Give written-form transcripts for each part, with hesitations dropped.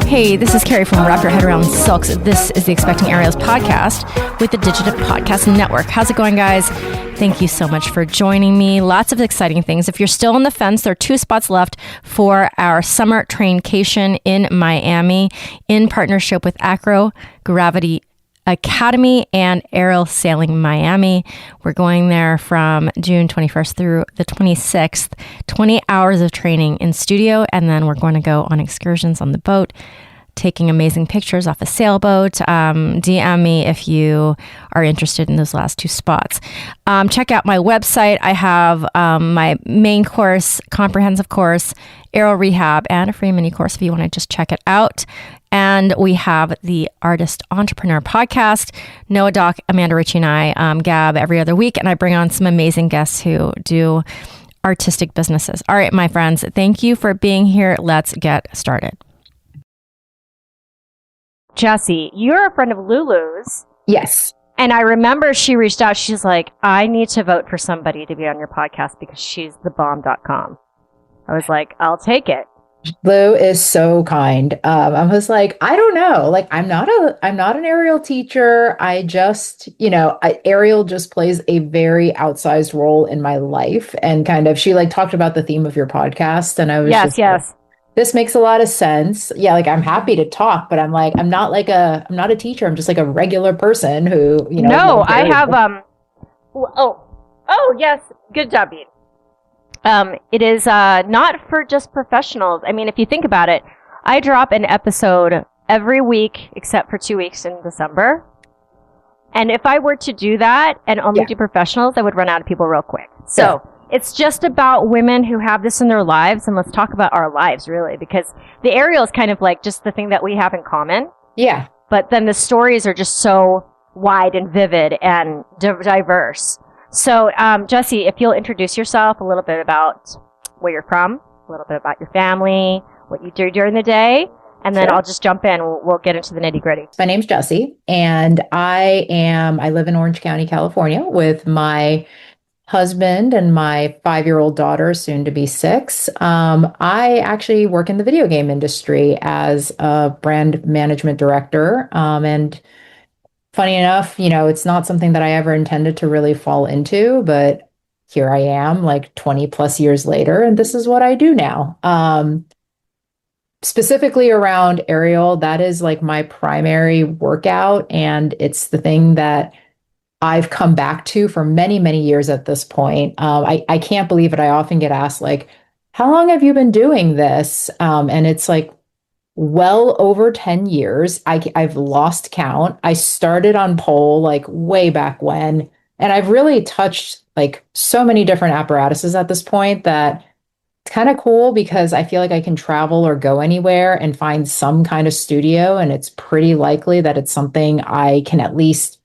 Hey, this is Carrie from Wrap Your Head Around Silks. This is the Expecting Ariels podcast with the Digital Podcast Network. How's it going, guys? Thank you so much for joining me. Lots of exciting things. If you're still on the fence, there are 2 spots left for our summer traincation in Miami in partnership with Acro Gravity Academy and Aerial Sailing Miami. We're going there from June 21st through the 26th, 20 hours of training in studio, and then we're going to go on excursions on the boat, taking amazing pictures off a sailboat. DM me if you are interested in those last 2 spots. Check out my website. I have my main course, comprehensive course, aerial rehab, and a free mini course if you want to just check it out. And we have the Artist Entrepreneur podcast. Noah Doc, Amanda Ritchie, and I gab every other week, and I bring on some amazing guests who do artistic businesses. All right, my friends, thank you for being here. Let's get started. Jessie, you're a friend of Lulu's. Yes. And I remember she reached out. She's like, I need to vote for somebody to be on your podcast because she's thebomb.com. I was like, I'll take it. Lou is so kind. I was like, I don't know. Like, I'm not an aerial teacher. I just, aerial just plays a very outsized role in my life. And kind of, she like talked about the theme of your podcast. And I was yes. Like, this makes a lot of sense. Yeah. Like, I'm happy to talk, but I'm not a teacher. I'm just like a regular person who, No, I have, yes. Good job, Bean. It is not for just professionals. I mean, if you think about it, I drop an episode every week except for 2 weeks in December. And if I were to do that and only do professionals, I would run out of people real quick. So it's just about women who have this in their lives. And let's talk about our lives, really, because the aerial is kind of like just the thing that we have in common. Yeah. But then the stories are just so wide and vivid and diverse. So, Jessie, if you'll introduce yourself, a little bit about where you're from, a little bit about your family, what you do during the day, and then I'll just jump in. We'll get into the nitty gritty. My name's Jessie, and I live in Orange County, California with my husband and my 5-year-old daughter, soon to be 6. I actually work in the video game industry as a brand management director, and funny enough, it's not something that I ever intended to really fall into, but here I am like 20 plus years later, and this is what I do now. Specifically around aerial, that is like my primary workout, and it's the thing that I've come back to for many, many years at this point. I can't believe it. I often get asked like, how long have you been doing this? And it's like, well over 10 years. I've lost count. I started on pole like way back when, and I've really touched like so many different apparatuses at this point that it's kind of cool because I feel like I can travel or go anywhere and find some kind of studio, and it's pretty likely that it's something I can at least,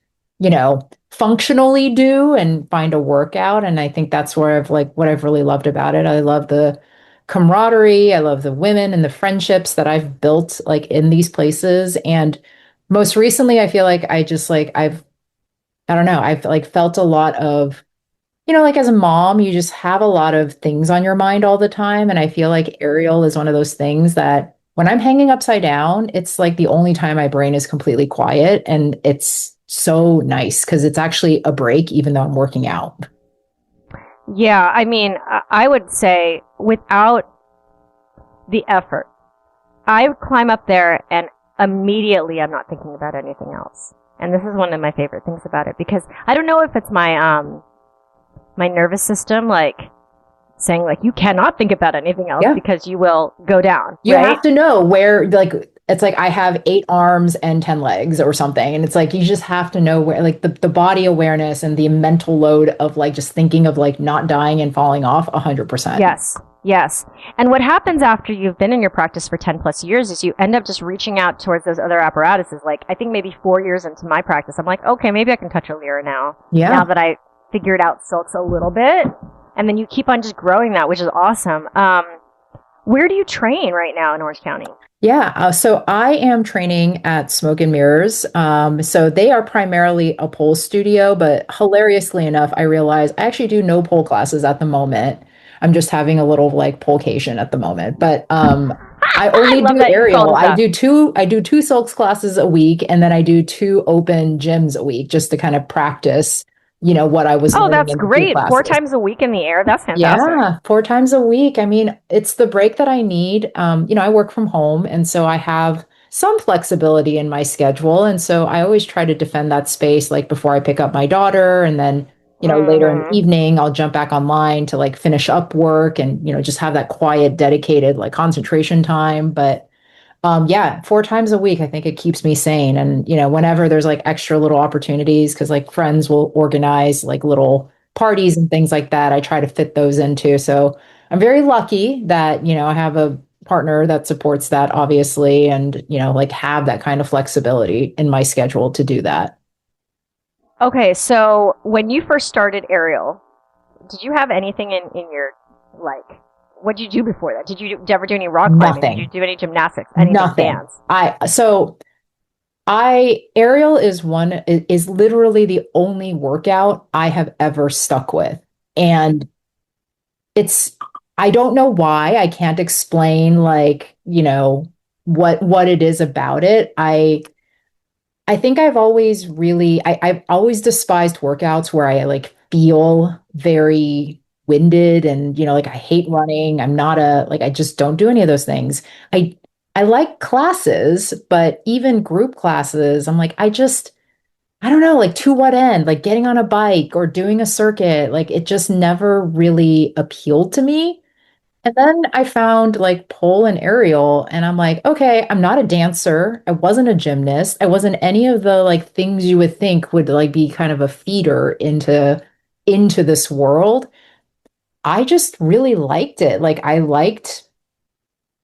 functionally do and find a workout. And I think that's where what I've really loved about it. I love the camaraderie. I love the women and the friendships that I've built like in these places. And most recently, I feel like I've like felt a lot of, like as a mom, you just have a lot of things on your mind all the time. And I feel like aerial is one of those things that when I'm hanging upside down, it's like the only time my brain is completely quiet. And it's so nice because it's actually a break, even though I'm working out. Yeah, I mean, I would say without the effort, I would climb up there and immediately I'm not thinking about anything else. And this is one of my favorite things about it because I don't know if it's my my nervous system like saying like you cannot think about anything else because you will go down. You have to know where it's like I have 8 arms and 10 legs or something. And it's like, you just have to know where, like the body awareness and the mental load of like, just thinking of like not dying and falling off 100%. Yes. And what happens after you've been in your practice for 10 plus years is you end up just reaching out towards those other apparatuses. Like I think maybe 4 years into my practice, I'm like, okay, maybe I can touch a lyra now. Yeah. Now that I figured out silks a little bit. And then you keep on just growing that, which is awesome. Where do you train right now in Orange County? Yeah, so I am training at Smoke and Mirrors. So they are primarily a pole studio, but hilariously enough, I realize I actually do no pole classes at the moment. I'm just having a little like polecation at the moment. But I I only love do that you called aerial. it that. I do two silks classes a week, and then I do two open gyms a week just to kind of practice, what I was Oh, learning that's in the two great. Four classes. times a week in the air. That's fantastic. Yeah, four times a week. I mean, it's the break that I need. I work from home, and so I have some flexibility in my schedule. And so I always try to defend that space, like before I pick up my daughter, and then, later in the Hmm. evening, I'll jump back online to like finish up work and, just have that quiet, dedicated like concentration time. But yeah, four times a week, I think it keeps me sane. And, whenever there's like extra little opportunities, because like friends will organize like little parties and things like that, I try to fit those into. So I'm very lucky that, I have a partner that supports that, obviously, and, like have that kind of flexibility in my schedule to do that. Okay, so when you first started aerial, did you have anything in your, like, what did you do before that? Did you ever do any rock climbing? Did you Nothing, do any gymnastics? Anything? nothing. Dance? Aerial is literally the only workout I have ever stuck with. And it's I don't know why. I can't explain like, what it is about it. I think I've always despised workouts where I like feel very winded and, like I hate running. I'm not a like I just don't do any of those things. I like classes, but even group classes, I'm like, I don't know, like to what end? Like getting on a bike or doing a circuit, like it just never really appealed to me. And then I found like pole and aerial, and I'm like, okay, I'm not a dancer. I wasn't a gymnast. I wasn't any of the like things you would think would like be kind of a feeder into this world. I just really liked it. Like I liked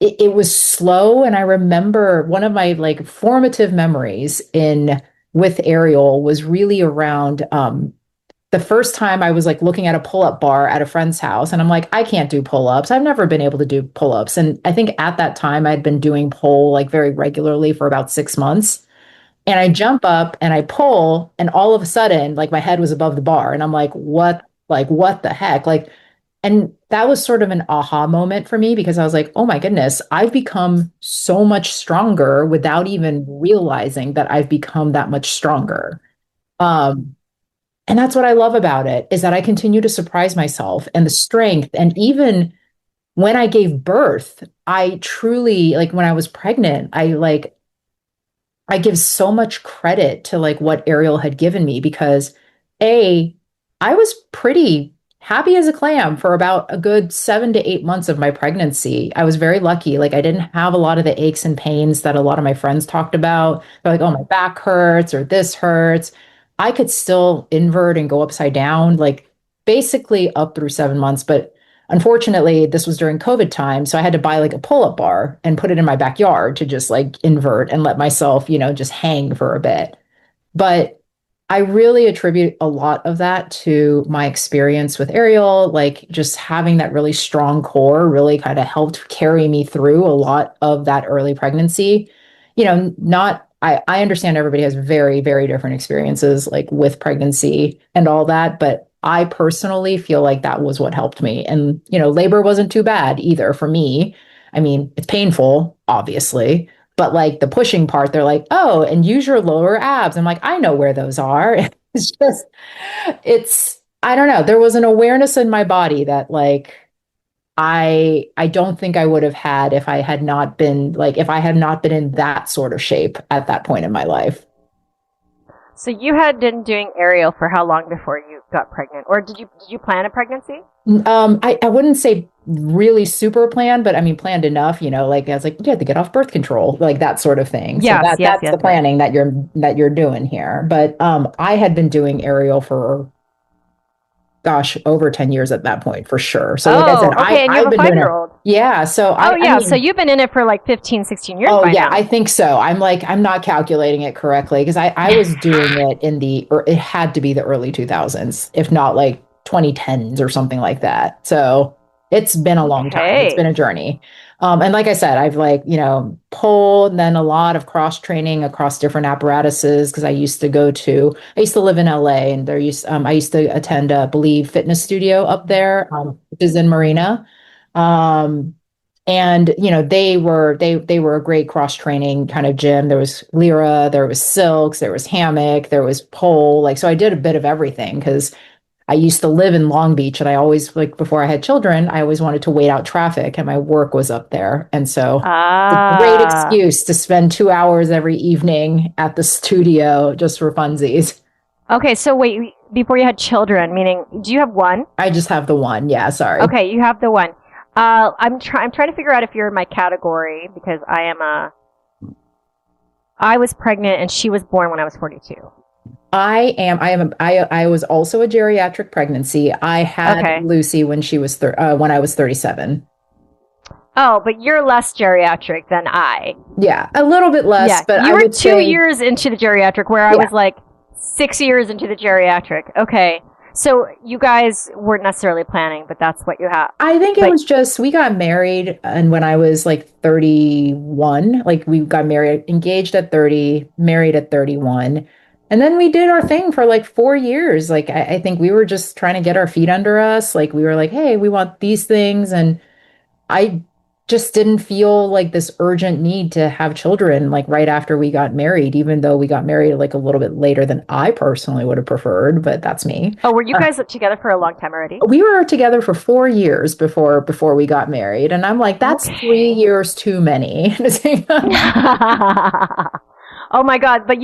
it was slow, and I remember one of my like formative memories in with aerial was really around the first time I was like looking at a pull-up bar at a friend's house, and I'm like, I can't do pull-ups. I've never been able to do pull-ups. And I think at that time I'd been doing pole like very regularly for about 6 months. And I jump up and I pull, and all of a sudden, like my head was above the bar. And I'm like, what the heck? Like, and that was sort of an aha moment for me because I was like, oh my goodness, I've become so much stronger without even realizing that I've become that much stronger. Um, and that's what I love about it is that I continue to surprise myself and the strength. And even when I gave birth, I truly, like when I was pregnant, I give so much credit to like what Ariel had given me because A, I was pretty happy as a clam for about a good 7 to 8 months of my pregnancy. I was very lucky. Like I didn't have a lot of the aches and pains that a lot of my friends talked about. They're like, oh, my back hurts or this hurts. I could still invert and go upside down, like basically up through 7 months. But unfortunately, this was during COVID time, so I had to buy like a pull-up bar and put it in my backyard to just like invert and let myself, just hang for a bit. But I really attribute a lot of that to my experience with Ariel, like just having that really strong core really kind of helped carry me through a lot of that early pregnancy. Not I understand everybody has very, very different experiences like with pregnancy and all that, but I personally feel like that was what helped me. And, labor wasn't too bad either for me. I mean, it's painful, obviously, but like the pushing part, they're like, oh, and use your lower abs. I'm like, I know where those are. It's just, I don't know. There was an awareness in my body that like, I don't think I would have had if I had not been in that sort of shape at that point in my life. So you had been doing aerial for how long before you got pregnant, or did you plan a pregnancy? I wouldn't say really super planned, but I mean planned enough, like I was like, you have to get off birth control, like that sort of thing. So Yes, yes, that's yes, the yes. planning that you're doing here. But I had been doing aerial for gosh, over 10 years at that point for sure. So like I said, Oh, okay, and you I've have a been doing it. 5-year-old. Yeah. So Oh, I yeah, so mean, you've been in it for like 15, 16 years oh by yeah, I now. think so. I'm not calculating it correctly because I was doing it or it had to be the early 2000s, if not like 2010s or something like that. So It's been a long time. It's been Okay. a journey. And like I said, I've like, pulled and then a lot of cross training across different apparatuses because I used to live in LA and I used to attend a Believe fitness studio up there, which is in Marina. Um, and they were a great cross training kind of gym. There was Lyra, there was Silks, there was hammock, there was pole. Like, so I did a bit of everything because I used to live in Long Beach and I always, like, before I had children, I always wanted to wait out traffic and my work was up there. And so it's a great Ah. excuse to spend 2 hours every evening at the studio just for funsies. Okay, so wait, before you had children, meaning, do you have one? I just have the one. Yeah, sorry. Okay, you have the one. I'm trying to figure out if you're in my category because I was pregnant and she was born when I was 42. I was also a geriatric pregnancy. I had Okay. Lucy when I was 37. Oh, but you're less geriatric than I. Yeah, a little bit less, Yeah, but you I were would 2 years into the geriatric, where I yeah. was like 6 years into the geriatric. Okay, so you guys weren't necessarily planning, but that's what you have. I think it But was just we got married and when I was like 31, like we got married, engaged at 30, married at 31. And then we did our thing for like 4 years. Like I think we were just trying to get our feet under us. Like we were like, hey, we want these things. And I just didn't feel like this urgent need to have children like right after we got married, even though we got married like a little bit later than I personally would have preferred, but that's me. oh, were you Uh, guys together for a long time already? we were together for 4 years before we got married, and I'm like, that's three Okay. years too many. Oh my God! But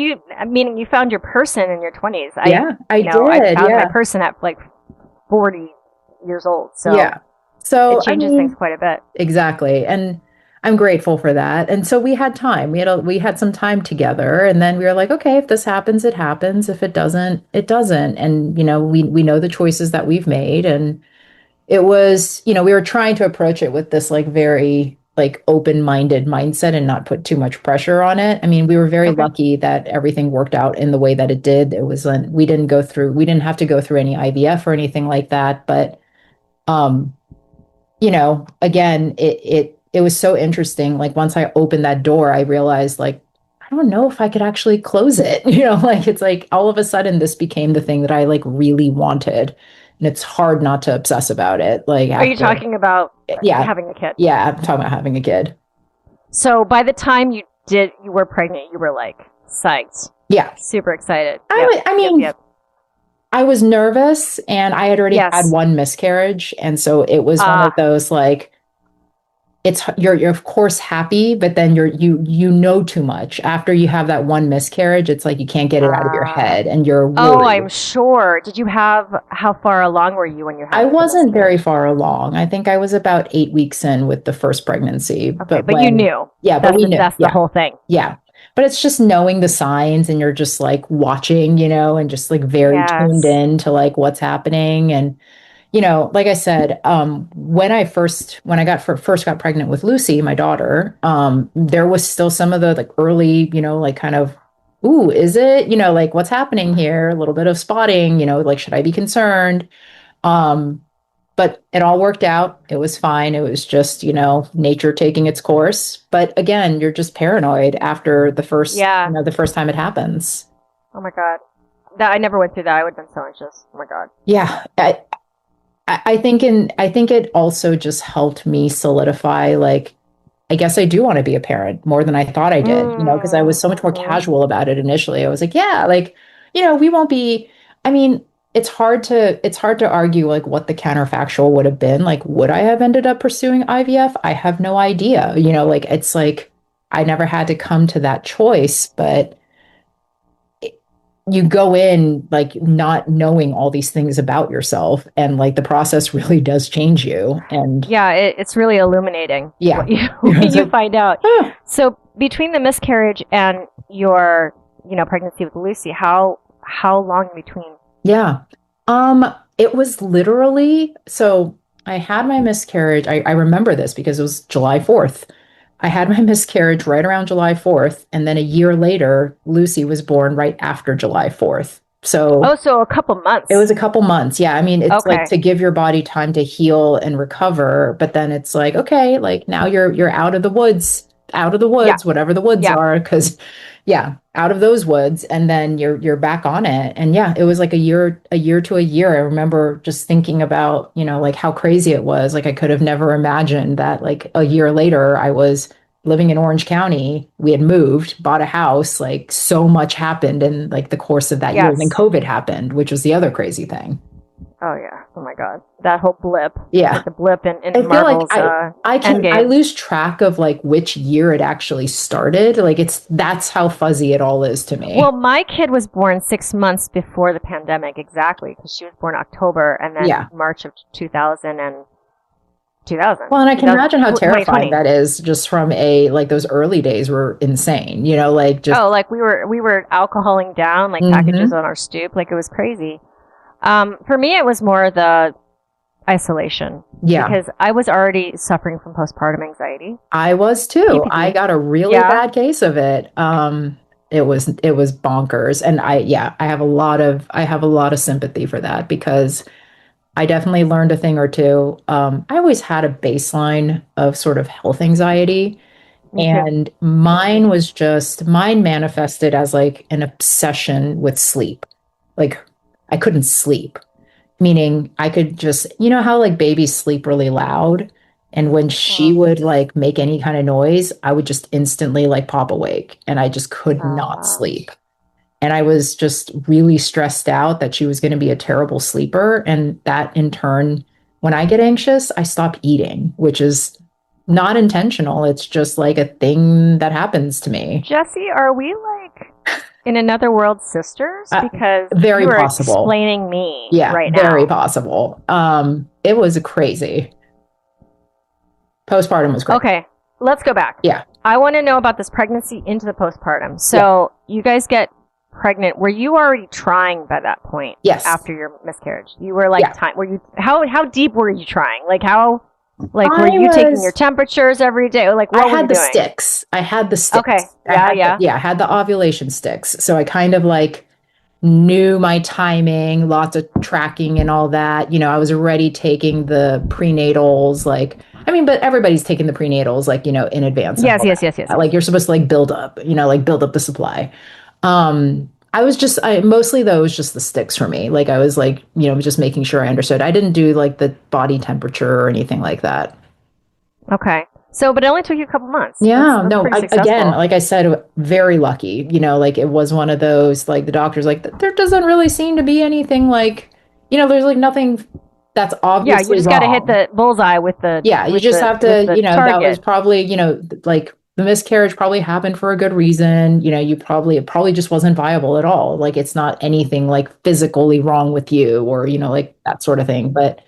meaning you found your person in your 20s. Yeah, I I did. found my Yeah, person at like 40 years old. So yeah. So it I changes things mean, quite a bit. exactly, and I'm grateful for that. And so we had time. We had some time together, and then we were like, okay, if this happens, it happens. If it doesn't, it doesn't. And we know the choices that we've made, and it was, we were trying to approach it with this like very like open-minded mindset and not put too much pressure on it. I mean, we were very Okay. lucky that everything worked out in the way that it did. It was we didn't have to go through any IVF or anything like that. But um, again, it was so interesting. Like once I opened that door, I realized like I don't know if I could actually close it. Like it's like all of a sudden this became the thing that I like really wanted. And it's hard not to obsess about it. Like Are you after, talking about yeah, having a kid? yeah, I'm talking about having a kid. So by the time you were pregnant, you were like psyched, Yeah. super excited. Yep, I yep, mean, yep. I was nervous and I had already had Yes. one miscarriage. And so it was one of Ah. those like, you're of course happy, but then you know too much. After you have that one miscarriage, it's like you can't get it out of your Ah. head and you're Oh, worried. I'm sure. How far along were you when you I had the wasn't very miscarriage? far along. I think I was about 8 weeks in with the first pregnancy. Okay, But but you knew. but we knew. That's the Yeah. whole thing. Yeah. But it's just knowing the signs and you're just like watching, and just like very tuned Yes. in to like what's happening. And, like I said, when I first got pregnant with Lucy, my daughter, there was still some of the like early, like kind of, ooh, is it, like what's happening here? A little bit of spotting, like, should I be concerned? Um, but it all worked out. It was fine. It was just, nature taking its course. But again, you're just paranoid after Yeah. the first time it happens. Oh my God. That I never went through that. I would have been so anxious. Oh my God. Yeah. I think it also just helped me solidify, like, I guess I do want to be a parent more than I thought I did, because I was so much more Mm-hmm. casual about it initially. I was like, yeah, like, we won't be, I mean, it's hard to argue like what the counterfactual would have been. Like, would I have ended up pursuing IVF? I have no idea. Like it's like I never had to come to that choice, but you go in like not knowing all these things about yourself and like the process really does change you. And Yeah, it's really illuminating yeah, what you it's when you like, find out. oh, So between the miscarriage and your, pregnancy with Lucy, how long in between? yeah. It was literally, so I had my miscarriage. I remember this because it was July 4th. I had my miscarriage right around July 4th, and then a year later, Lucy was born right after July 4th. So so a couple months. it was a couple months. Yeah. I mean, it's like Okay. to give your body time to heal and recover, but then it's like, okay, like now you're out of the Yeah. woods, whatever the woods Yeah. are, because yeah, out of those woods, and then you're back on it. And yeah, it was like a year to a year. I remember just thinking about, like how crazy it was. Like I could have never imagined that like a year later I was living in Orange County. We had moved, bought a house, like so much happened in like the course of that year. And then Yes. COVID happened, which was the other crazy thing. Oh yeah. Oh my God. That whole blip. Yeah. Like the blip in I feel Marvel's like I Endgame. lose track of like which year it actually started. Like that's how fuzzy it all is to me. Well, my kid was born 6 months before the pandemic, exactly, because she was born October and then Yeah. March of 2000 and 2000. Well, and I can imagine how 2020. terrifying that is just from like those early days were insane, like just. Oh, like we were alcoholing down like packages on our stoop, like it was crazy. For me, it was more the isolation. Yeah. Because I was already suffering from postpartum anxiety. I was too. PPD. I got a really bad case of it. It was bonkers. And I have a lot of sympathy for that because I definitely learned a thing or two. I always had a baseline of sort of health anxiety. And mine manifested as like an obsession with sleep. Like I couldn't sleep, meaning I could just, how like babies sleep really loud. And when she would like make any kind of noise, I would just instantly like pop awake and I just could not sleep. And I was just really stressed out that she was going to be a terrible sleeper. And that in turn, when I get anxious, I stop eating, which is not intentional. It's just like a thing that happens to me. Jessie, are we like in another world sisters? Because very you were possible. Explaining me right now. Very possible. It was crazy. Postpartum was crazy. Okay, let's go back. Yeah. I want to know about this pregnancy into the postpartum. So you guys get pregnant. Were you already trying by that point? Yes. After your miscarriage, you were like, were you? How deep were you trying? Like how? Like were you taking your temperatures every day? Like what I had the sticks. I had the sticks. Okay. I had the ovulation sticks. So I kind of like knew my timing, lots of tracking and all that. I was already taking the prenatals, but everybody's taking the prenatals, in advance. Yes. Like you're supposed to like build up the supply. I was just, mostly though, it was just the sticks for me. Like I was like, just making sure I understood. I didn't do like the body temperature or anything like that. Okay. So, but it only took you a couple months. Yeah. Again, like I said, very lucky, like it was one of those, like the doctor's like, there doesn't really seem to be anything like, there's like nothing that's obviously you just got to hit the bullseye with the, you just have to, that was probably, like, the miscarriage probably happened for a good reason. It probably just wasn't viable at all. Like it's not anything like physically wrong with you or, like that sort of thing. But,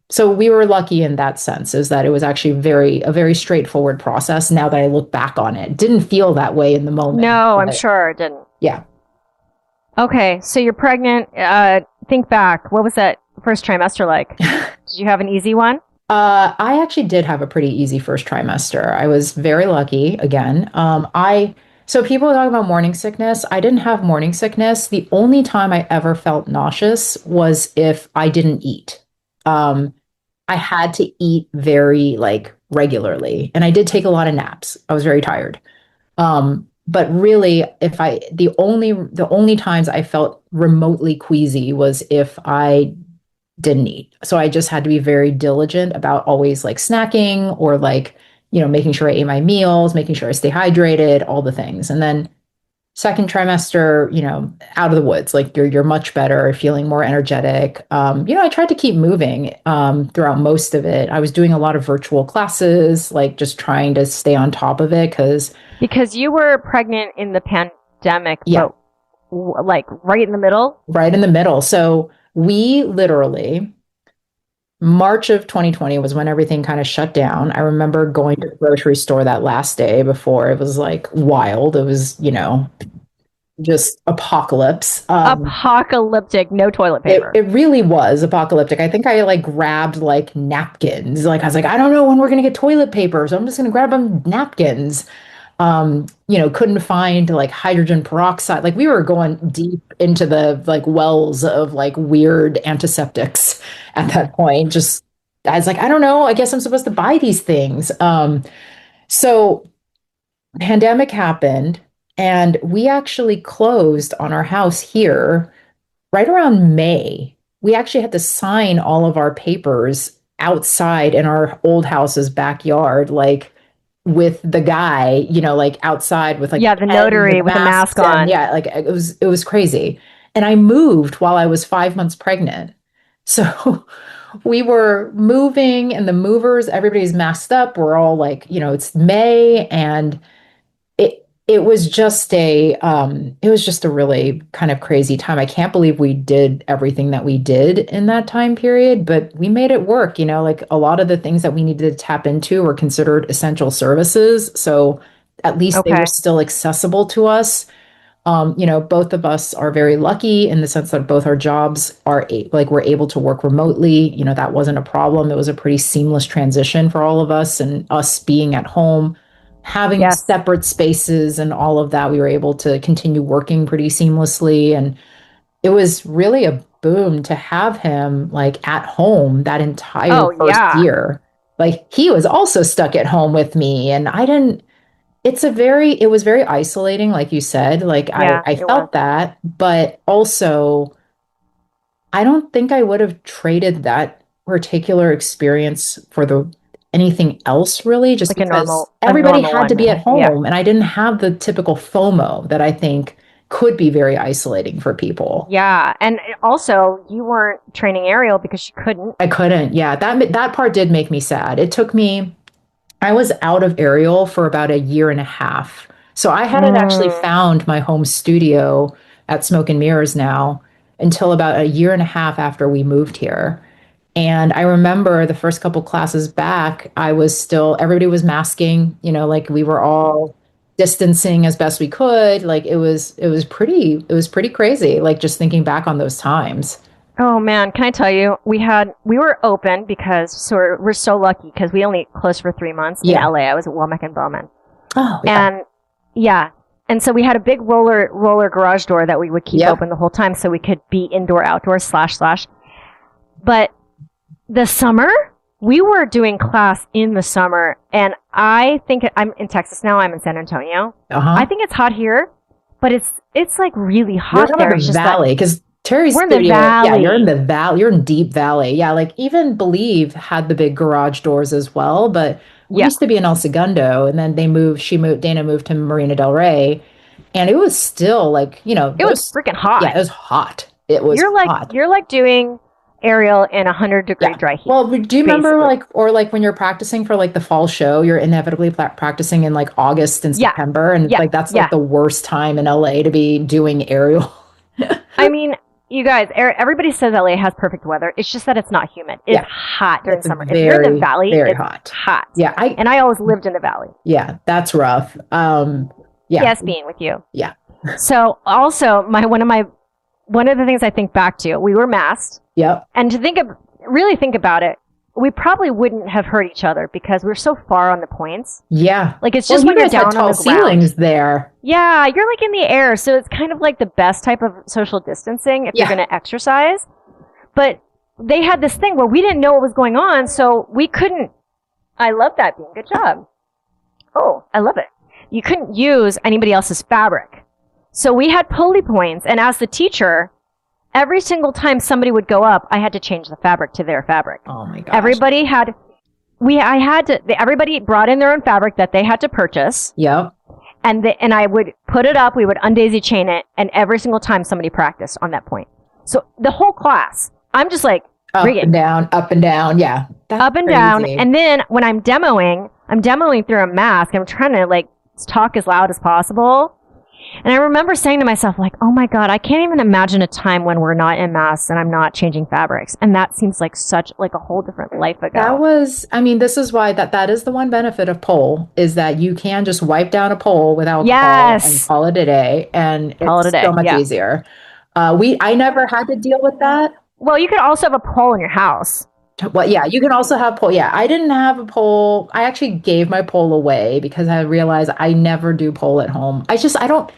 so we were lucky in that sense is that it was actually a very straightforward process. Now that I look back on it, didn't feel that way in the moment. No, I'm sure it didn't. Yeah. Okay. So you're pregnant. Think back. What was that first trimester like? Did you have an easy one? I actually did have a pretty easy first trimester. I was very lucky again. So people talk about morning sickness. I didn't have morning sickness. The only time I ever felt nauseous was if I didn't eat. I had to eat very like regularly and I did take a lot of naps. I was very tired. But really the only times I felt remotely queasy was if I didn't eat. So I just had to be very diligent about always like snacking or like, making sure I ate my meals, making sure I stay hydrated, all the things. And then second trimester, out of the woods, like you're much better, feeling more energetic. I tried to keep moving throughout most of it. I was doing a lot of virtual classes, like just trying to stay on top of it because you were pregnant in the pandemic, but like right in the middle? Right in the middle. So we literally, March of 2020 was when everything kind of shut down. I remember going to the grocery store that last day before it was like wild. It was, just apocalypse. Apocalyptic, no toilet paper. It really was apocalyptic. I think I like grabbed like napkins. Like I was like, I don't know when we're going to get toilet paper, so I'm just going to grab them napkins. Couldn't find like hydrogen peroxide. Like we were going deep into the like wells of like weird antiseptics at that point. Just, I was like, I don't know, I guess I'm supposed to buy these things. So pandemic happened and we actually closed on our house here right around May. We actually had to sign all of our papers outside in our old house's backyard, like with the guy, like outside with like Yeah, the pens notary and with a mask masks and on. yeah, like it was crazy. And I moved while I was 5 months pregnant. So we were moving and the movers, everybody's masked up. We're all like, it's May and it was just a really kind of crazy time. I can't believe we did everything that we did in that time period, but we made it work. Like a lot of the things that we needed to tap into were considered essential services. So at least they were Okay. still accessible to us. Both of us are very lucky in the sense that both our jobs like we're able to work remotely. That wasn't a problem. It was a pretty seamless transition for all of us and us being at home, having Yes. separate spaces and all of that. We were able to continue working pretty seamlessly. And it was really a boom to have him like at home that entire Oh, first yeah. year. Like he was also stuck at home with me and I didn't it was very isolating, like you said. Like I, Yeah, I it was. felt that, but also I don't think I would have traded that particular experience for the anything else really, just Like a because normal, a everybody normal had to be at one. Yeah. home and I didn't have the typical FOMO that I think could be very isolating for people. Yeah. And also, you weren't training Ariel because she couldn't. I couldn't. Yeah, that part did make me sad. I was out of Ariel for about a year and a half. So I hadn't actually Mm. found my home studio at Smoke and Mirrors now until about a year and a half after we moved here. And I remember the first couple classes back, everybody was masking, like we were all distancing as best we could. Like it was pretty crazy, like just thinking back on those times. Oh man, can I tell you, we were open because we're so lucky because we only closed for 3 months in Yeah. LA. I was at Womack and Bowman. Oh, yeah. And yeah. And so we had a big roller garage door that we would keep Yeah. open the whole time so we could be indoor, outdoor, slash. But the summer, we were doing class in the summer. And I think I'm in Texas now. I'm in San Antonio. Uh-huh. I think it's hot here, but it's like really You're hot in there. the It's just valley because Terry's we're in the studio. Yeah, valley. you're in the valley. You're in deep valley. Yeah, like even Believe had the big garage doors as well. But we Yeah. used to be in El Segundo, and then Dana moved to Marina Del Rey, and it was still like It was freaking hot. yeah, it was hot. It was hot. You're like doing Ariel in 100-degree Yeah. dry heat. Well, do you remember basically. like when you're practicing for like the fall show, you're inevitably practicing in like August and Yeah. September, and Yeah. like that's Yeah. like the worst time in LA to be doing aerial. I mean, you guys, everybody says LA has perfect weather. It's just that it's not humid. It's Yeah. hot during It's summer. If you're in the very, valley, very it's hot. hot. Yeah, And I always lived in the valley. yeah, that's rough. Yeah, Yes, being with you. yeah, So also one of the things I think back to, we were masked, yep, and really think about it, we probably wouldn't have hurt each other because we're so far on the points. yeah. Like it's Well, just you when you're guys had down tall on the ground. ceilings there. Yeah, you're like in the air, so it's kind of like the best type of social distancing if you're Yeah. going to exercise. But they had this thing where we didn't know what was going on, so we couldn't. I love that, Bean. Good job. Oh, I love it. You couldn't use anybody else's fabric. So we had pulley points, and as the teacher, every single time somebody would go up, I had to change the fabric to their fabric. Oh my gosh. Everybody brought in their own fabric that they had to purchase. Yep. And I would put it up, we would undaisy chain it, and every single time somebody practiced on that point. So the whole class, I'm just like, Up and down, up and down. Yeah. That's up and crazy. down. And then when I'm demoing through a mask. I'm trying to like talk as loud as possible. And I remember saying to myself, like, oh my God, I can't even imagine a time when we're not in masks and I'm not changing fabrics. And that seems like a whole different life ago. This is why that is the one benefit of pole is that you can just wipe down a pole with alcohol and call it a day. And it's so much easier. I never had to deal with that. Well, you could also have a pole in your house. Well, yeah, you can also have pole. Yeah, I didn't have a pole. I actually gave my pole away because I realized I never do pole at home. I don't,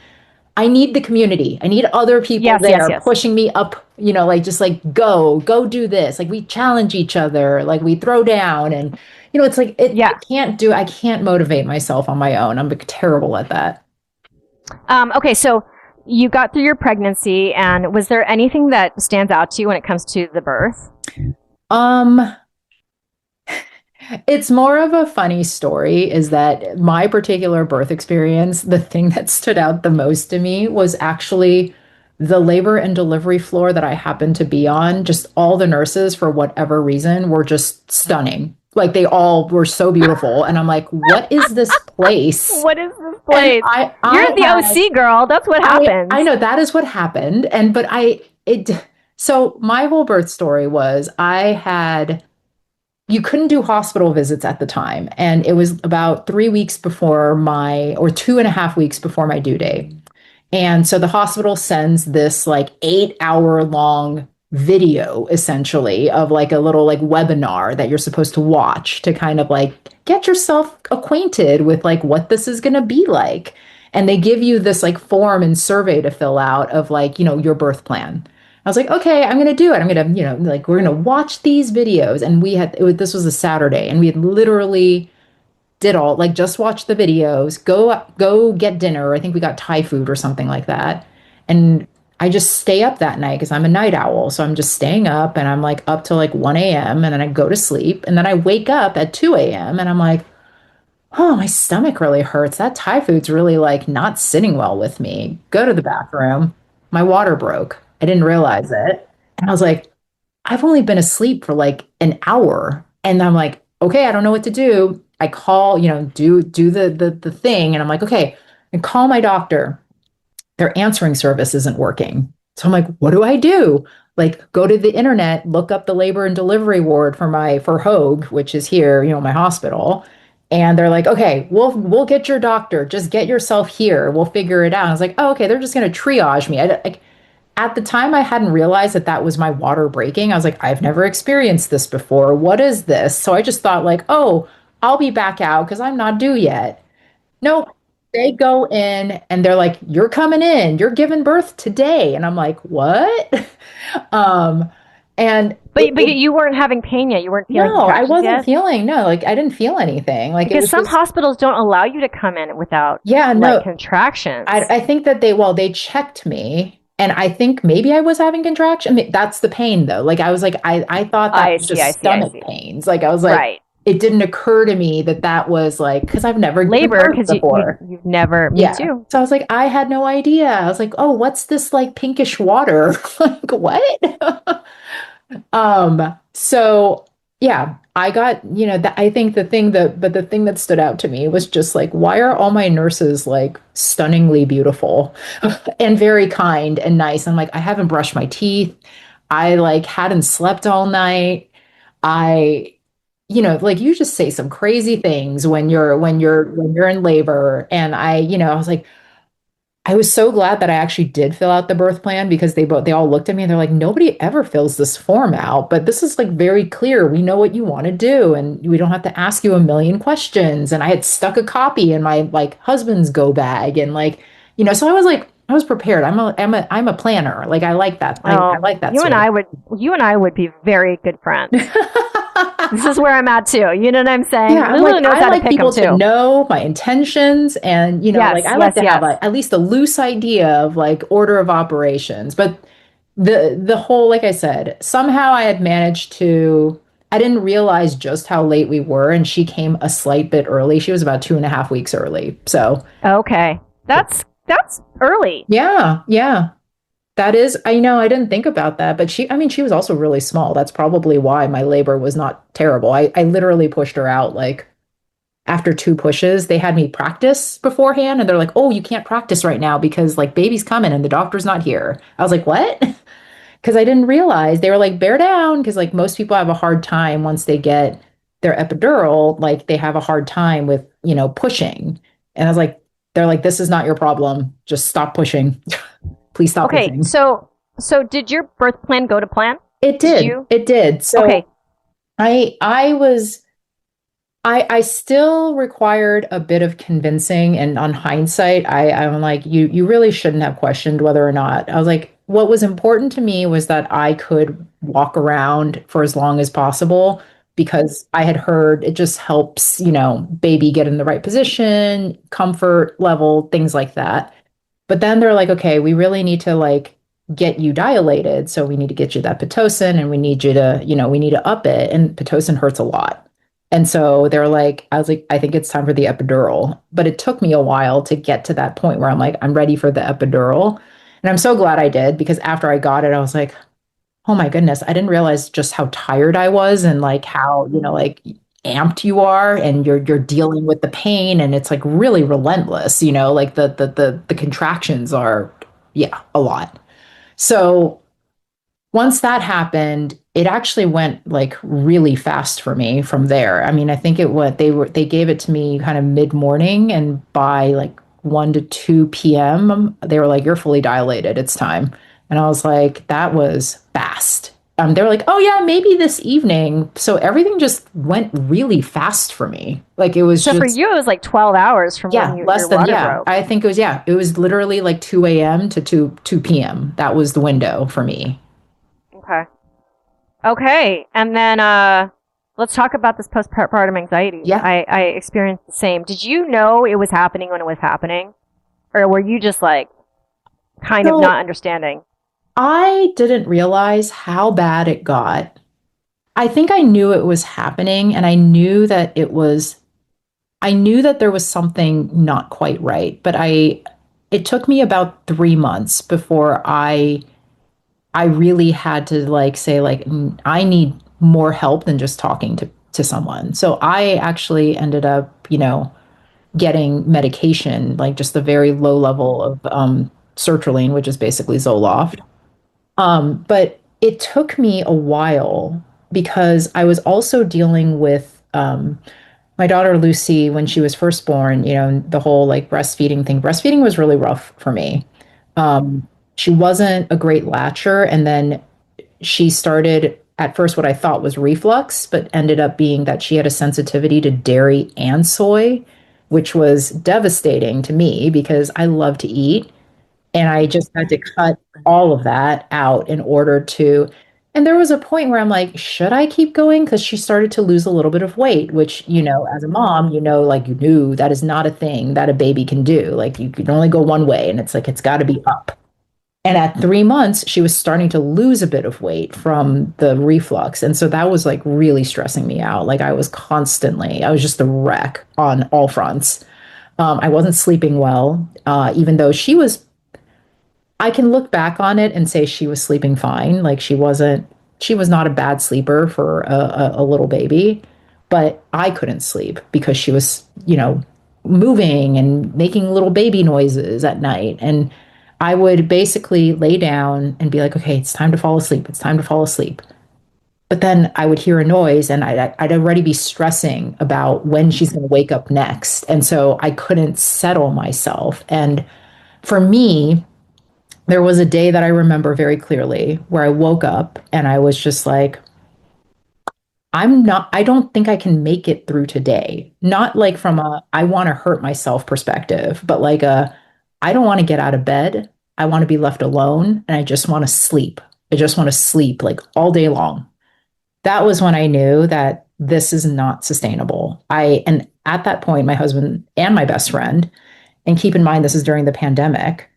I need the community. I need other people Yes, yes, there yes. pushing me up, like just like go do this. Like we challenge each other, like we throw down and it's like Yeah. I can't motivate myself on my own. I'm terrible at that. Okay, so you got through your pregnancy, and was there anything that stands out to you when it comes to the birth? Um, It's more of a funny story is that my particular birth experience, the thing that stood out the most to me was actually the labor and delivery floor that I happened to be on. Just all the nurses, for whatever reason, were just stunning. Like they all were so beautiful. And I'm like, what is this place? What is this And place? I You're the had, OC girl. That's what happens. I know that is what happened. So my whole birth story was you couldn't do hospital visits at the time. And it was about 3 weeks before or 2.5 weeks before my due date. And so the hospital sends this like 8 hour long video essentially of like a little like webinar that you're supposed to watch to kind of like get yourself acquainted with like what this is going to be like. And they give you this like form and survey to fill out of like, your birth plan. I was like, okay, I'm going to do it. I'm going to, like, we're going to watch these videos. And this was a Saturday, and we had literally did all, like, just watch the videos, go get dinner. I think we got Thai food or something like that. And I just stay up that night because I'm a night owl. So I'm just staying up and I'm like up till like 1 a.m. and then I go to sleep. And then I wake up at 2 a.m. and I'm like, oh, my stomach really hurts. That Thai food's really like not sitting well with me. Go to the bathroom. My water broke. I didn't realize it. And I was like, I've only been asleep for like an hour. And I'm like, okay, I don't know what to do. I call, do the thing. And I'm like, okay, and call my doctor. Their answering service isn't working. So I'm like, what do I do? Like, go to the internet, look up the labor and delivery ward for Hoag, which is here, my hospital. And they're like, okay, we'll get your doctor. Just get yourself here. We'll figure it out. And I was like, oh, okay, they're just going to triage me. At the time, I hadn't realized that was my water breaking. I was like, I've never experienced this before. What is this? So I just thought like, oh, I'll be back out because I'm not due yet. Nope. They go in and they're like, you're coming in. You're giving birth today. And I'm like, what? Um, and But you weren't having pain yet. You weren't feeling no, I contractions wasn't yet? feeling, no, like I didn't feel anything. Like it Because was some just, hospitals don't allow you to come in without yeah, like no, contractions. I think that they checked me and I think maybe I was having contraction. I mean, that's the pain though. Like I was like, I thought that I was see, I just see, I stomach see. pains. Like I was like, Right. it didn't occur to me that was like, because I've never given Labor, birth because before. you've never, me Yeah. too. So I was like, I had no idea. I was like, oh, what's this like pinkish water? Like what? So yeah, I got, I think the thing that stood out to me was just like, why are all my nurses like stunningly beautiful and very kind and nice? I'm like, I haven't brushed my teeth. I like hadn't slept all night. I, like you just say some crazy things when you're in labor. And I was like, I was so glad that I actually did fill out the birth plan because they all looked at me and they're like, nobody ever fills this form out, but this is like very clear. We know what you want to do and we don't have to ask you a million questions. And I had stuck a copy in my like husband's go bag and like, so I was like, I was prepared. I'm a planner. Like I like that. I Oh, like that you sort and of I would, you and I would be very good friends. This is where I'm at too. You know what I'm saying? Yeah, I'm Lulu like, knows I how to like pick them people to too. know my intentions and, like Yes, I like yes, to have yes. at least a loose idea of like order of operations. But the whole, like I said, somehow I had managed to, I didn't realize just how late we were, and she came a slight bit early. She was about 2.5 weeks early. So Okay. That's early. yeah, yeah. That is, I know, I didn't think about that, but she was also really small. That's probably why my labor was not terrible. I literally pushed her out like after 2 pushes. They had me practice beforehand and they're like, oh, you can't practice right now because like baby's coming and the doctor's not here. I was like, what? Because I didn't realize they were like, bear down. Because like most people have a hard time once they get their epidural, like they have a hard time with, pushing. And I was like, they're like, this is not your problem. Just stop pushing. Please stop Okay. pushing. So did your birth plan go to plan? It Did did. you? It did. So Okay. I was I still required a bit of convincing, and on hindsight, I'm like, you really shouldn't have questioned whether or not. I was like, what was important to me was that I could walk around for as long as possible because I had heard it just helps, baby get in the right position, comfort level, things like that. But then they're like, okay, we really need to like get you dilated. So we need to get you that Pitocin and we need you to, we need to up it. And Pitocin hurts a lot. And so they're like, I was like, I think it's time for the epidural. But it took me a while to get to that point where I'm like, I'm ready for the epidural. And I'm so glad I did because after I got it, I was like, oh my goodness, I didn't realize just how tired I was and like how, like amped you are and you're dealing with the pain and it's like really relentless, like the contractions are yeah, a lot. So once that happened, it actually went like really fast for me from there. I mean, I think they gave it to me kind of mid-morning and by like 1 to 2 p.m. they were like, you're fully dilated. It's time. And I was like, that was fast. They were like, oh yeah, maybe this evening. So everything just went really fast for me. Like it was So for just you, it was like 12 hours from yeah, when less your than water yeah. broke. I think it was yeah. It was literally like 2 a.m. to 2 p.m. That was the window for me. Okay. Okay. And then let's talk about this postpartum anxiety. Yeah. I experienced the same. Did you know it was happening when it was happening? Or were you just like kind of So not understanding? I didn't realize how bad it got. I think I knew it was happening and I knew that there was something not quite right, but it took me about 3 months before I really had to like say like I need more help than just talking to someone. So I actually ended up, getting medication, like just the very low level of sertraline, which is basically Zoloft. But it took me a while because I was also dealing with my daughter Lucy when she was first born, the whole like breastfeeding thing. Breastfeeding was really rough for me. Um, she wasn't a great latcher, and then she started at first what I thought was reflux, but ended up being that she had a sensitivity to dairy and soy, which was devastating to me because I love to eat. And I just had to cut all of that out in order to. And there was a point where I'm like, should I keep going? Because she started to lose a little bit of weight, which, as a mom, like you knew that is not a thing that a baby can do. Like you can only go one way, and it's like it's got to be up. And at 3 months, she was starting to lose a bit of weight from the reflux. And so that was like really stressing me out. Like I was just a wreck on all fronts. I wasn't sleeping well, even though I can look back on it and say she was sleeping fine. Like she was not a bad sleeper for a little baby, but I couldn't sleep because she was, moving and making little baby noises at night. And I would basically lay down and be like, okay, it's time to fall asleep. It's time to fall asleep. But then I would hear a noise and I'd already be stressing about when she's going to wake up next. And so I couldn't settle myself. And for me, there was a day that I remember very clearly where I woke up and I was just like, I don't think I can make it through today. Not like from I want to hurt myself perspective, but like I don't want to get out of bed. I want to be left alone and I just want to sleep. I just want to sleep like all day long. That was when I knew that this is not sustainable. And at that point, my husband and my best friend, and keep in mind, this is during the pandemic,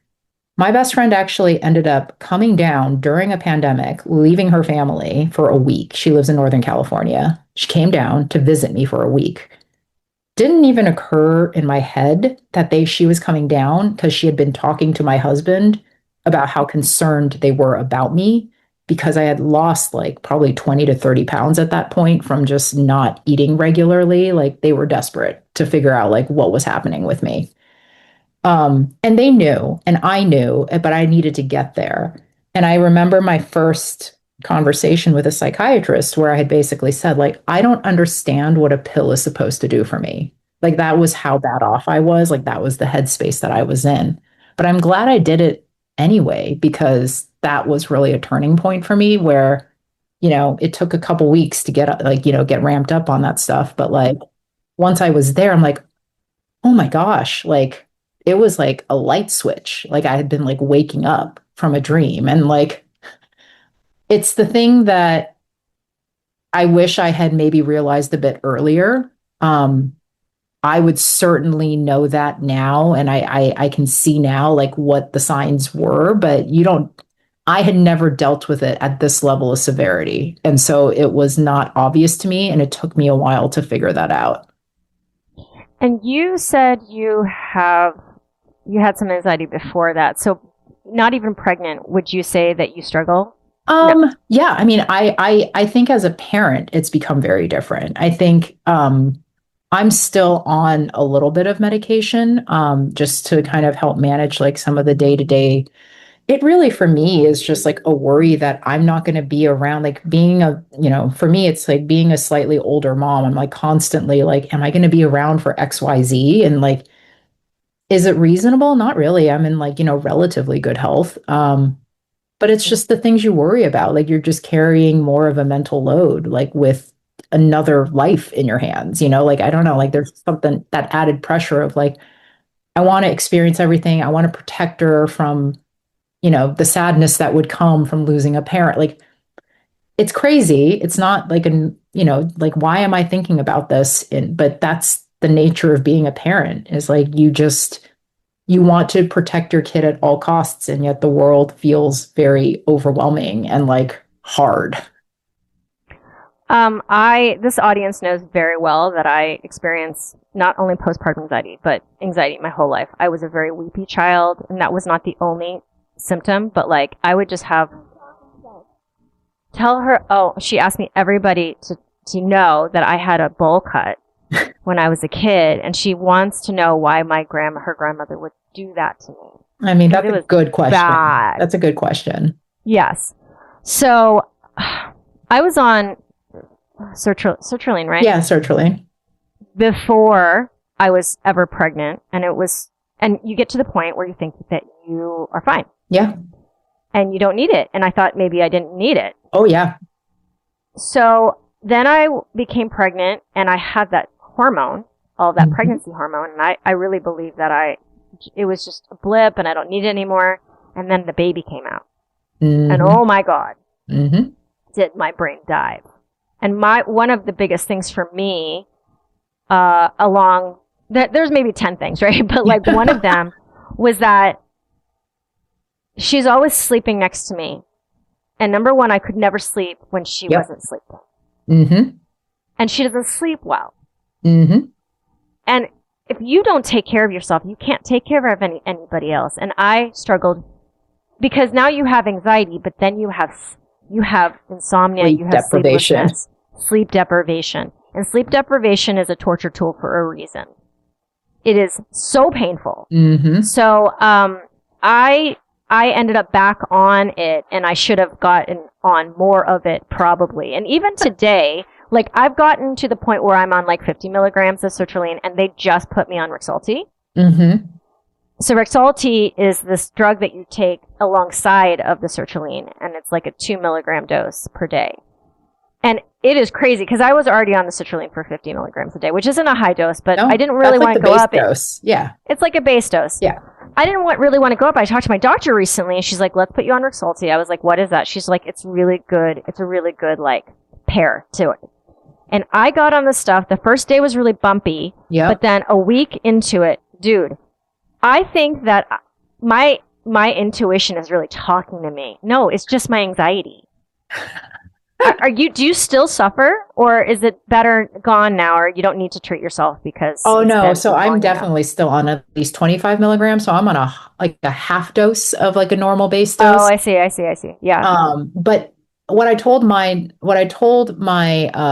my best friend actually ended up coming down during a pandemic, leaving her family for a week. She lives in Northern California. She came down to visit me for a week. Didn't even occur in my head that she was coming down because she had been talking to my husband about how concerned they were about me because I had lost like probably 20 to 30 pounds at that point from just not eating regularly. Like they were desperate to figure out like what was happening with me. And they knew, and I knew, but I needed to get there. And I remember my first conversation with a psychiatrist where I had basically said, like, I don't understand what a pill is supposed to do for me. Like, that was how bad off I was. Like, that was the headspace that I was in. But I'm glad I did it anyway, because that was really a turning point for me where it took a couple weeks to get like, get ramped up on that stuff. But like once I was there, I'm like, oh my gosh, like it was like a light switch. Like I had been like waking up from a dream. And like it's the thing that I wish I had maybe realized a bit earlier. I would certainly know that now, and I can see now like what the signs were, but I had never dealt with it at this level of severity. And so it was not obvious to me, and it took me a while to figure that out. And you said you had some anxiety before that. So not even pregnant, would you say that you struggle? No. Yeah, I mean, I think as a parent, it's become very different. I think I'm still on a little bit of medication, just to kind of help manage like some of the day-to-day. It really, for me, is just like a worry that I'm not going to be around, like for me, it's like being a slightly older mom. I'm like constantly like, am I going to be around for XYZ? And like, is it reasonable? Not really. I'm in like, relatively good health. But it's just the things you worry about. Like you're just carrying more of a mental load, like with another life in your hands, like, I don't know, like there's something, that added pressure of like, I want to experience everything. I want to protect her from, the sadness that would come from losing a parent. Like it's crazy. It's not like like, why am I thinking about this? But that's the nature of being a parent, is like, you want to protect your kid at all costs. And yet the world feels very overwhelming and like hard. This audience knows very well that I experience not only postpartum anxiety, but anxiety my whole life. I was a very weepy child, and that was not the only symptom, but like I would just tell her, she asked me, everybody to know that I had a bowl cut when I was a kid, and she wants to know why her grandmother would do that to me. I mean, that's a good question. Bad. That's a good question. Yes. So I was on sertraline, right? Yeah, sertraline. Before I was ever pregnant, and you get to the point where you think that you are fine. Yeah. And you don't need it. And I thought maybe I didn't need it. Oh, yeah. So then I became pregnant, and I had that hormone, all that pregnancy hormone, and I really believe that it was just a blip and I don't need it anymore. And then the baby came out. And oh my God, did my brain dive. And one of the biggest things for me, there's maybe 10 things, right? But like one of them was that she's always sleeping next to me. And number one, I could never sleep when she wasn't sleeping. And she doesn't sleep well. And if you don't take care of yourself, you can't take care of anybody else. And I struggled because now you have anxiety, but then you have insomnia, you have sleep deprivation. And sleep deprivation is a torture tool for a reason. It is so painful. So I ended up back on it, and I should have gotten on more of it probably. And even today, like I've gotten to the point where I'm on like 50 milligrams of sertraline, and they just put me on Rexulti. So Rexulti is this drug that you take alongside of the sertraline, and it's like a 2 milligram dose per day. And it is crazy because I was already on the sertraline for 50 milligrams a day, which isn't a high dose, but I didn't really want to go up. Dose. Yeah. It's like a base dose. Yeah. I didn't really want to go up. I talked to my doctor recently, and she's like, let's put you on Rexulti. I was like, what is that? She's like, it's really good. It's a really good like pair to it. And I got on the stuff. The first day was really bumpy. Yeah. But then a week into it, dude, I think that my intuition is really talking to me. No, it's just my anxiety. Do you still suffer, or is it better gone now, or you don't need to treat yourself because? Oh no. So I'm definitely still on at least 25 milligrams. So I'm on a half dose of like a normal base dose. Oh, I see. Yeah. But what I told my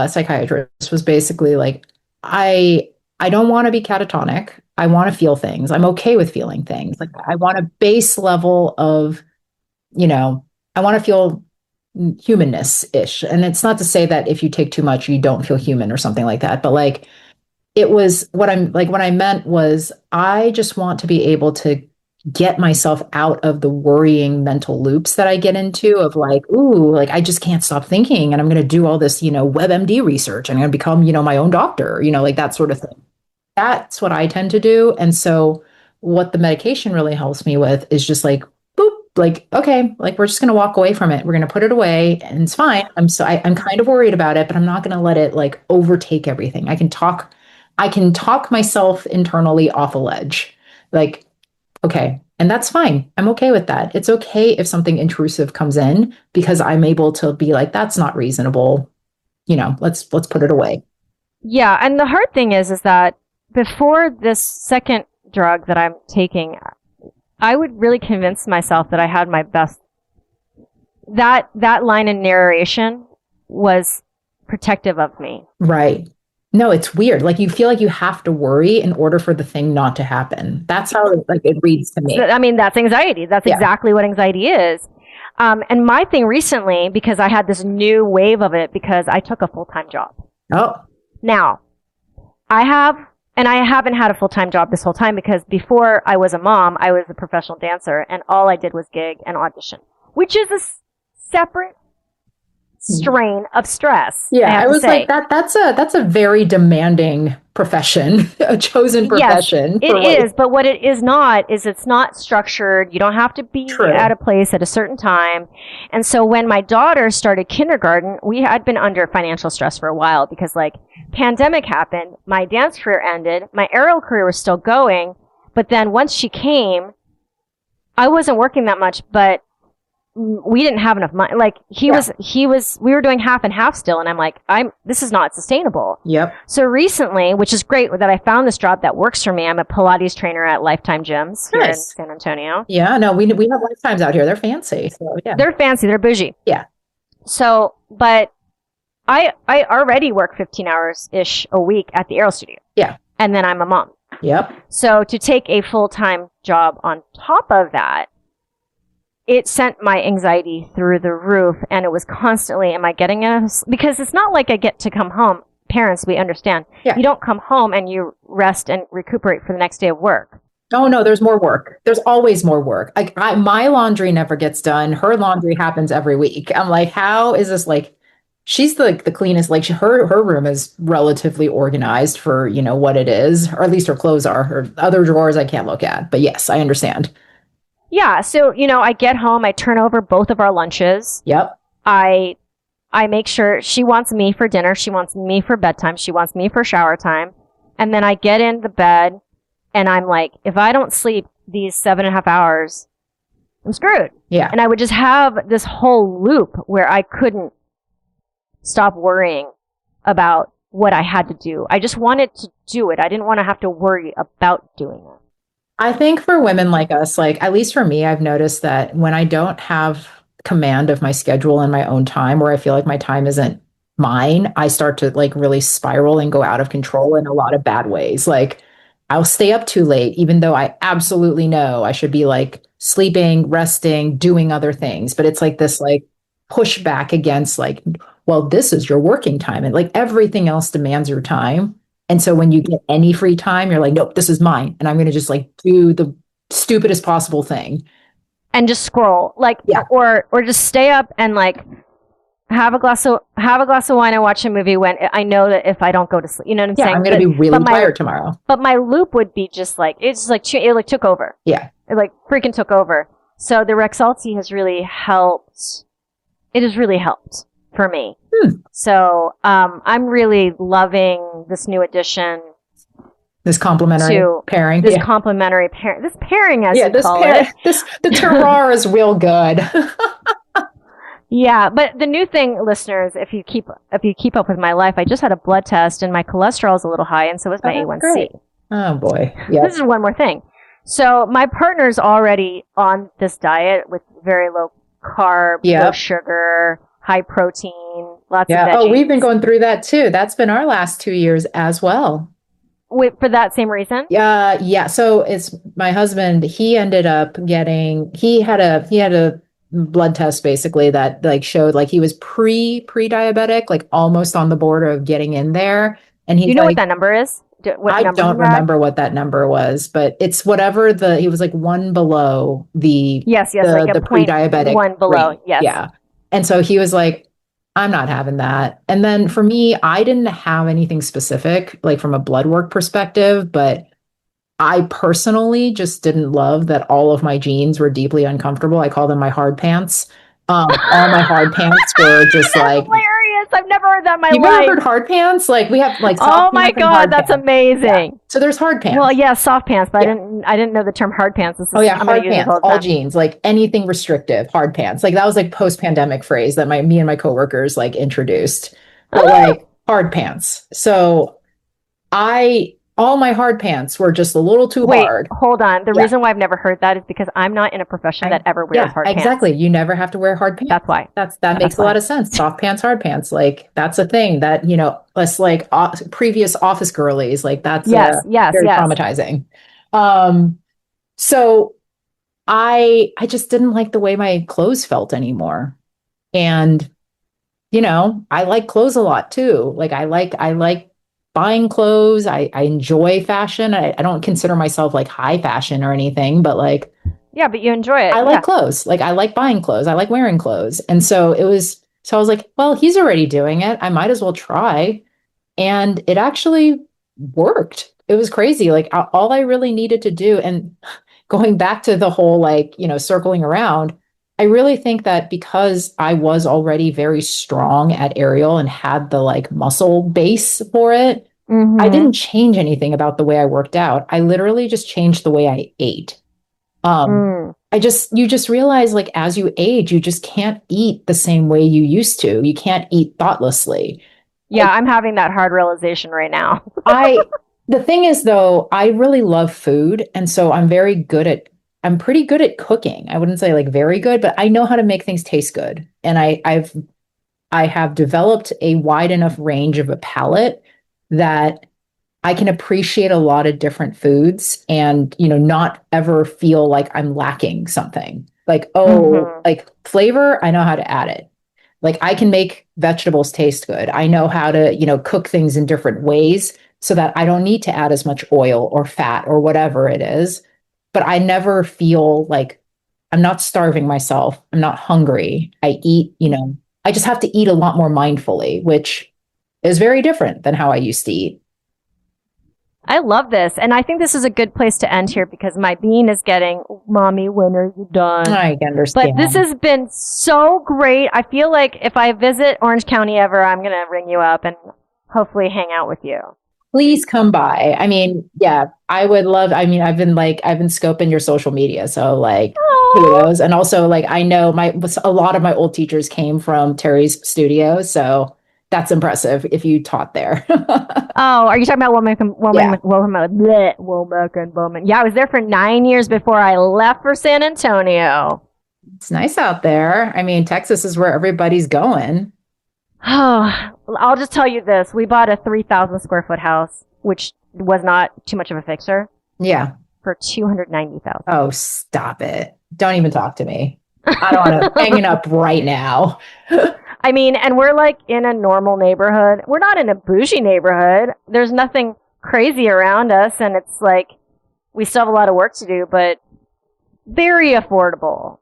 psychiatrist was basically like, I don't want to be catatonic. I want to feel things. I'm okay with feeling things. Like I want a base level of, I want to feel humanness-ish. And it's not to say that if you take too much, you don't feel human or something like that. But like, it was what I meant was I just want to be able to get myself out of the worrying mental loops that I get into of like, ooh, like I just can't stop thinking and I'm going to do all this, WebMD research and I'm going to become, my own doctor, like that sort of thing. That's what I tend to do. And so what the medication really helps me with is just like, boop, like, okay, like we're just going to walk away from it. We're going to put it away and it's fine. I'm kind of worried about it, but I'm not going to let it like overtake everything. I can talk myself internally off a ledge. Like, okay. And that's fine. I'm okay with that. It's okay if something intrusive comes in because I'm able to be like, that's not reasonable. Let's put it away. Yeah. And the hard thing is that before this second drug that I'm taking, I would really convince myself that I had my best. That line in narration was protective of me. Right. No, it's weird. Like you feel like you have to worry in order for the thing not to happen. That's how it reads to me. I mean, that's anxiety. That's exactly what anxiety is. And my thing recently, because I had this new wave of it, because I took a full-time job. Oh. Now, I haven't had a full-time job this whole time because before I was a mom, I was a professional dancer and all I did was gig and audition, which is a separate strain of stress. Yeah, I was like that's a very demanding profession, a chosen profession. Yes, it is, but what it is not is it's not structured. You don't have to be at a place at a certain time. And so when my daughter started kindergarten, we had been under financial stress for a while because like pandemic happened, my dance career ended, my aerial career was still going, but then once she came, I wasn't working that much, but we didn't have enough money. Like we were doing half and half still. And I'm like, this is not sustainable. Yep. So recently, which is great that I found this job that works for me. I'm a Pilates trainer at Lifetime Gyms here in San Antonio. Yeah, no, we have Lifetimes out here. They're fancy. So, yeah. They're fancy. They're bougie. Yeah. So, but I already work 15 hours-ish a week at the aerial studio. Yeah. And then I'm a mom. Yep. So to take a full-time job on top of that, it sent my anxiety through the roof, and it was constantly, am I getting because it's not like I get to come home. Parents, we understand. Yeah. You don't come home and you rest and recuperate for the next day of work. Oh, no, there's more work. There's always more work. Like my laundry never gets done. Her laundry happens every week. I'm like, how is this like, she's the cleanest, like her room is relatively organized for, what it is, or at least her clothes are. Her other drawers I can't look at. But yes, I understand. Yeah. So, I get home, I turn over both of our lunches. Yep. I make sure she wants me for dinner. She wants me for bedtime. She wants me for shower time. And then I get in the bed and I'm like, if I don't sleep these 7.5 hours, I'm screwed. Yeah. And I would just have this whole loop where I couldn't stop worrying about what I had to do. I just wanted to do it. I didn't want to have to worry about doing it. I think for women like us, like at least for me, I've noticed that when I don't have command of my schedule and my own time, where I feel like my time isn't mine, I start to like really spiral and go out of control in a lot of bad ways. Like I'll stay up too late, even though I absolutely know I should be like sleeping, resting, doing other things. But it's like this like pushback against like, well, this is your working time. And like everything else demands your time. And so when you get any free time, you're like, nope, this is mine. And I'm going to just like do the stupidest possible thing. And just scroll or just stay up and like have a glass of wine and watch a movie when I know that if I don't go to sleep, you know what I'm saying? I'm going to be really tired tomorrow. But my loop would be just like, it's like, it like took over. Yeah. It like freaking took over. So the Rexulti has really helped. It has really helped for me. So I'm really loving this new addition. This complementary pairing. This complementary pairing. This pairing, as you call it. The terroir is real good. Yeah, but the new thing, listeners, if you keep up with my life, I just had a blood test and my cholesterol is a little high, and so is my A1C. Great. Oh boy. Yeah. This is one more thing. So my partner's already on this diet with very low carb, low sugar, high protein, lots of veggies. Oh, we've been going through that too. That's been our last 2 years as well. Wait, for that same reason? Yeah. So it's my husband, he ended up he had a blood test basically that like showed like he was pre-diabetic, like almost on the border of getting in there. And he's what that number is? What I number don't you had? remember what that number was, but it's whatever he was like one below Yes, like a the point pre-diabetic one below. range. Yes. Yeah. And so he was like, I'm not having that. And then for me, I didn't have anything specific, like from a blood work perspective, but I personally just didn't love that all of my jeans were deeply uncomfortable. I call them my hard pants. All my hard pants were just That's like, hilarious. I've never heard that in my you've life. never heard hard pants? Like we have like Oh soft my pants and God, hard that's pants. amazing. Yeah. So there's hard pants. Well, yeah, soft pants, but Yeah. I didn't know the term hard pants. Oh yeah, I'm hard use pants, all jeans, like anything restrictive, hard pants. Like that was like post-pandemic phrase that me and my coworkers like introduced. But like hard pants. So all my hard pants were just a little too hard. Hold on. The reason why I've never heard that is because I'm not in a profession that ever wears hard pants. Exactly. You never have to wear hard pants. That's why. That makes a lot of sense. Soft pants, hard pants. Like that's a thing that, us like previous office girlies, like that's very traumatizing. So I just didn't like the way my clothes felt anymore. And, I like clothes a lot too. Like I like buying clothes. I enjoy fashion. I don't consider myself like high fashion or anything, but like, yeah, but you enjoy it. I like clothes. Like I like buying clothes. I like wearing clothes. And so I was like, well, he's already doing it. I might as well try. And it actually worked. It was crazy. Like all I really needed to do, and going back to the whole, like, circling around, I really think that because I was already very strong at aerial and had the like muscle base for it, I didn't change anything about the way I worked out. I literally just changed the way I ate. You just realize, like, as you age, you just can't eat the same way you used to. You can't eat thoughtlessly. Yeah, I'm having that hard realization right now. The thing is, though, I really love food. And so I'm pretty good at cooking. I wouldn't say like very good, but I know how to make things taste good. And I have developed a wide enough range of a palate that I can appreciate a lot of different foods and, not ever feel like I'm lacking something. Like, like flavor, I know how to add it. Like I can make vegetables taste good. I know how to, cook things in different ways so that I don't need to add as much oil or fat or whatever it is. But I never feel like I'm not starving myself. I'm not hungry. I eat, I just have to eat a lot more mindfully, which is very different than how I used to eat. I love this. And I think this is a good place to end here because my bean is getting, Mommy, when are you done? I understand. But this has been so great. I feel like if I visit Orange County ever, I'm going to ring you up and hopefully hang out with you. Please come by. I mean, yeah, I would love, I've been scoping your social media. So like, kudos. And also like, I know a lot of my old teachers came from Terry's studio. So that's impressive if you taught there. Oh, are you talking about Womack and Bowman? Yeah, I was there for 9 years before I left for San Antonio. It's nice out there. I mean, Texas is where everybody's going. Oh, I'll just tell you this. We bought a 3,000 square foot house, which was not too much of a fixer. Yeah. For $290,000. Oh, stop it. Don't even talk to me. I don't want to hang it up right now. I mean, and we're like in a normal neighborhood. We're not in a bougie neighborhood. There's nothing crazy around us. And it's like, we still have a lot of work to do, but very affordable.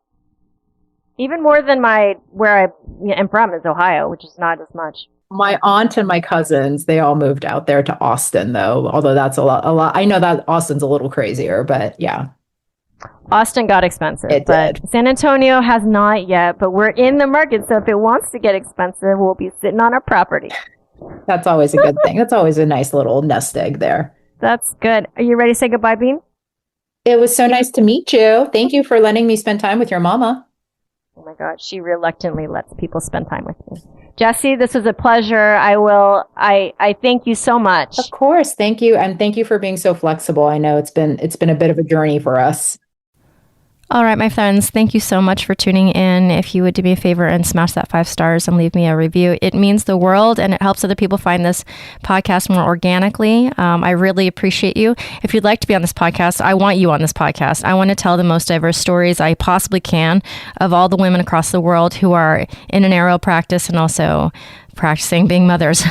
Even more than where I am from is Ohio, which is not as much. My aunt and my cousins, they all moved out there to Austin, though. Although that's a lot. I know that Austin's a little crazier, but yeah. Austin got expensive. It did. San Antonio has not yet, but we're in the market. So if it wants to get expensive, we'll be sitting on our property. That's always a good thing. That's always a nice little nest egg there. That's good. Are you ready to say goodbye, Bean? It was so nice to meet you. Thank you for letting me spend time with your mama. Oh my God, she reluctantly lets people spend time with me. Jessie, this was a pleasure. I thank you so much. Of course. Thank you. And thank you for being so flexible. I know it's been a bit of a journey for us. All right, my friends, thank you so much for tuning in. If you would do me a favor and smash that 5 stars and leave me a review, it means the world and it helps other people find this podcast more organically. I really appreciate you. If you'd like to be on this podcast, I want you on this podcast. I want to tell the most diverse stories I possibly can of all the women across the world who are in an aerial practice and also practicing being mothers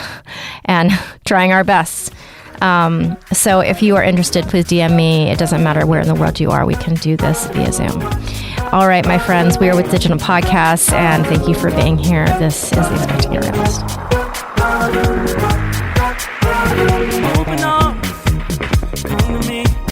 and trying our best. So if you are interested, please DM me. It doesn't matter where in the world you are. We can do this via Zoom. All right, my friends, we are with Digital Podcasts, and thank you for being here. This is the Expecting Aerialist. Open